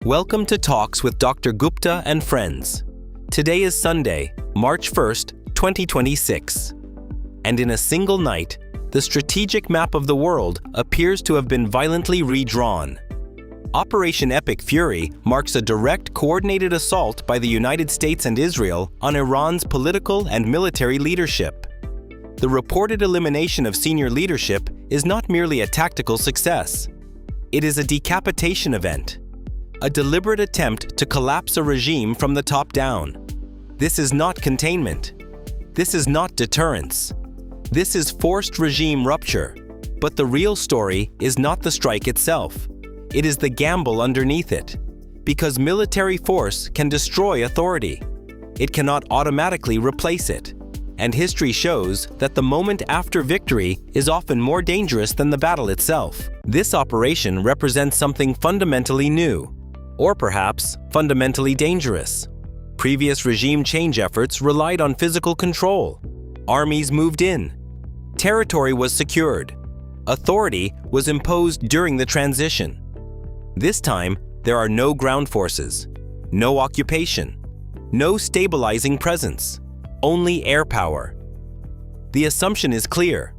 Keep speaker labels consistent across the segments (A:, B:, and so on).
A: Welcome to Talks with Dr. Gupta and friends. Today is Sunday, March 1st, 2026. And in a single night, the strategic map of the world appears to have been violently redrawn. Operation Epic Fury marks a direct coordinated assault by the United States and Israel on Iran's political and military leadership. The reported elimination of senior leadership is not merely a tactical success. It is a decapitation event. A deliberate attempt to collapse a regime from the top down. This is not containment. This is not deterrence. This is forced regime rupture. But the real story is not the strike itself. It is the gamble underneath it. Because military force can destroy authority. It cannot automatically replace it. And history shows that the moment after victory is often more dangerous than the battle itself. This operation represents something fundamentally new. Or perhaps fundamentally dangerous. Previous regime change efforts relied on physical control. Armies moved in. Territory was secured. Authority was imposed during the transition. This time, there are no ground forces, no occupation, no stabilizing presence, only air power. The assumption is clear.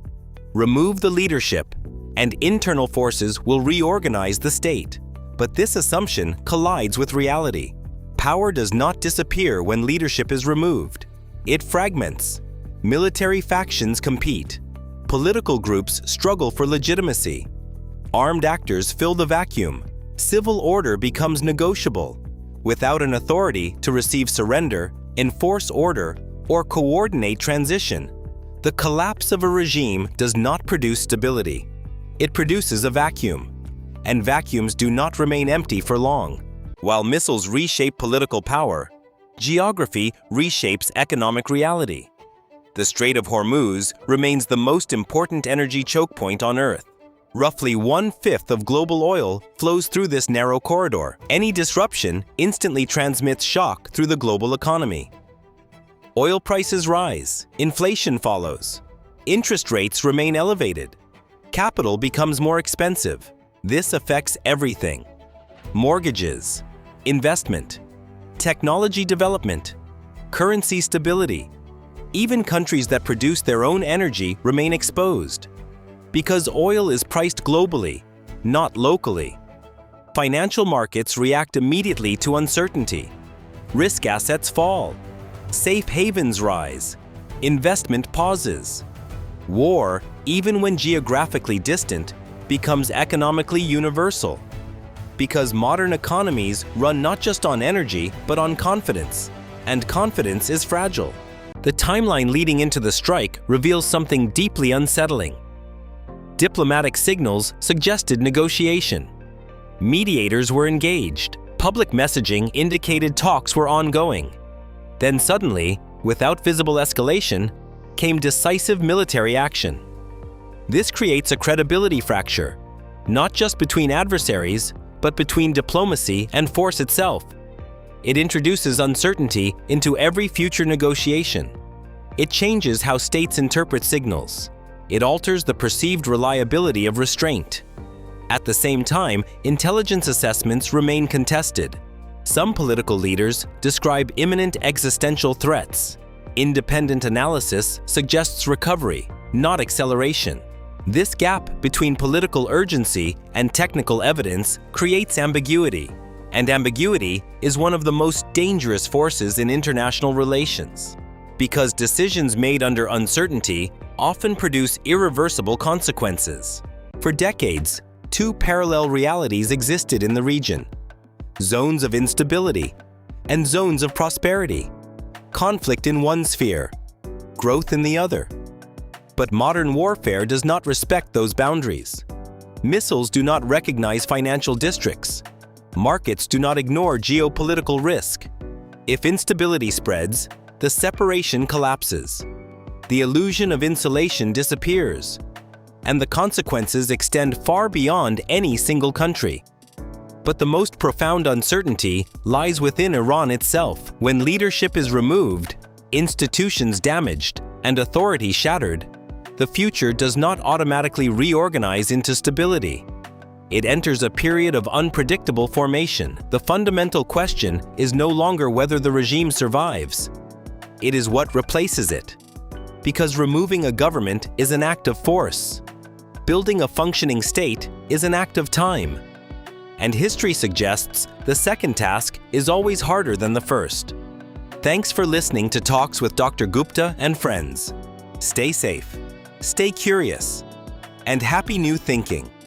A: Remove the leadership, and internal forces will reorganize the state. But this assumption collides with reality. Power does not disappear when leadership is removed. It fragments. Military factions compete. Political groups struggle for legitimacy. Armed actors fill the vacuum. Civil order becomes negotiable. Without an authority to receive surrender, enforce order, or coordinate transition, the collapse of a regime does not produce stability. It produces a vacuum. And vacuums do not remain empty for long. While missiles reshape political power, geography reshapes economic reality. The Strait of Hormuz remains the most important energy choke point on Earth. Roughly 1/5 of global oil flows through this narrow corridor. Any disruption instantly transmits shock through the global economy. Oil prices rise, inflation follows. Interest rates remain elevated. Capital becomes more expensive. This affects everything. Mortgages, investment, technology development, currency stability. Even countries that produce their own energy remain exposed. Because oil is priced globally, not locally. Financial markets react immediately to uncertainty. Risk assets fall. Safe havens rise. Investment pauses. War, even when geographically distant, becomes economically universal. Because modern economies run not just on energy, but on confidence. And confidence is fragile. The timeline leading into the strike reveals something deeply unsettling. Diplomatic signals suggested negotiation. Mediators were engaged. Public messaging indicated talks were ongoing. Then suddenly, without visible escalation, came decisive military action. This creates a credibility fracture, not just between adversaries, but between diplomacy and force itself. It introduces uncertainty into every future negotiation. It changes how states interpret signals. It alters the perceived reliability of restraint. At the same time, intelligence assessments remain contested. Some political leaders describe imminent existential threats. Independent analysis suggests recovery, not acceleration. This gap between political urgency and technical evidence creates ambiguity, and ambiguity is one of the most dangerous forces in international relations, because decisions made under uncertainty often produce irreversible consequences. For decades, two parallel realities existed in the region: zones of instability and zones of prosperity, conflict in one sphere, growth in the other. But modern warfare does not respect those boundaries. Missiles do not recognize financial districts. Markets do not ignore geopolitical risk. If instability spreads, the separation collapses. The illusion of insulation disappears. And the consequences extend far beyond any single country. But the most profound uncertainty lies within Iran itself. When leadership is removed, institutions damaged, and authority shattered, the future does not automatically reorganize into stability. It enters a period of unpredictable formation. The fundamental question is no longer whether the regime survives. It is what replaces it. Because removing a government is an act of force. Building a functioning state is an act of time. And history suggests the second task is always harder than the first. Thanks for listening to Talks with Dr. Gupta and friends. Stay safe, stay curious, and happy new thinking.